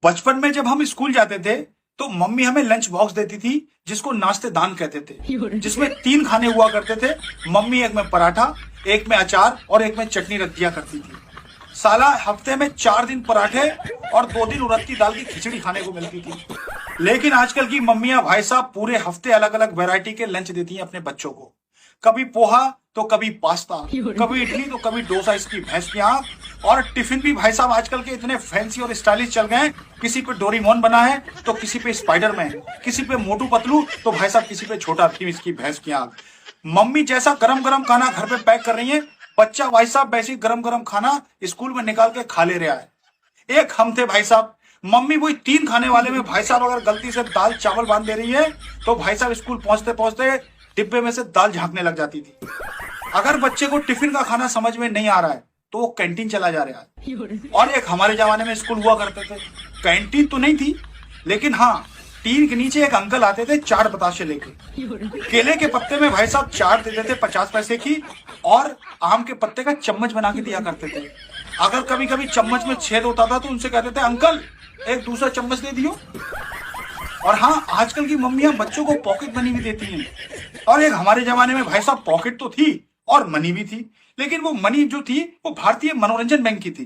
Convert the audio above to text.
बचपन में जब हम स्कूल जाते थे तो मम्मी हमें लंच बॉक्स देती थी जिसको नाश्ते दान कहते थे, जिसमें 3 खाने हुआ करते थे। मम्मी एक में पराठा, एक में अचार और एक में चटनी रख दिया करती थी। साला हफ्ते में 4 दिन पराठे और 2 दिन उड़द की दाल की खिचड़ी खाने को मिलती थी। लेकिन आजकल की मम्मियां भाई साहब पूरे हफ्ते अलग अलग वैरायटी के लंच देती हैं अपने बच्चों को। कभी पोहा तो कभी पास्ता, कभी इडली तो कभी डोसा, इसकी भैंस की आंख। और टिफिन भी भाई साहब आजकल के इतने फैंसी और स्टाइलिश चल गए हैं। किसी पे डोरीमोन बना है तो किसी पे स्पाइडरमैन, किसी पे मोटू पतलू तो भाई साहब किसी पे छोटा भीम, इसकी भैंस की आंख। मम्मी जैसा गरम गरम खाना घर पे पैक कर रही है, बच्चा भाई साहब वैसे गरम गरम खाना स्कूल में निकाल के खा ले रहा है। एक हम थे भाई साहब, मम्मी वही 3 खाने वाले में भाई साहब अगर गलती से दाल चावल बांध दे रही है तो भाई साहब स्कूल पहुंचते पहुंचते डिब्बे में से दाल झांकने लग जाती थी। अगर बच्चे को टिफिन का खाना समझ में नहीं आ रहा है तो वो कैंटीन चला जा रहा है। और एक हमारे जमाने में स्कूल हुआ करते थे, कैंटीन तो नहीं थी लेकिन हाँ, टीन के नीचे एक अंकल आते थे चाट बताशे लेके। केले के पत्ते में भाई साहब चाट देते थे 50 पैसे की, और आम के पत्ते का चम्मच बना के दिया करते थे। अगर कभी कभी चम्मच में छेद होता था तो उनसे कहते थे अंकल एक दूसरा चम्मच दे दियो। और हाँ, आजकल की मम्मियां बच्चों को पॉकेट मनी भी देती हैं। और एक हमारे जमाने में भाई साहब पॉकेट तो थी और मनी भी थी, लेकिन वो मनी जो थी वो भारतीय मनोरंजन बैंक की थी।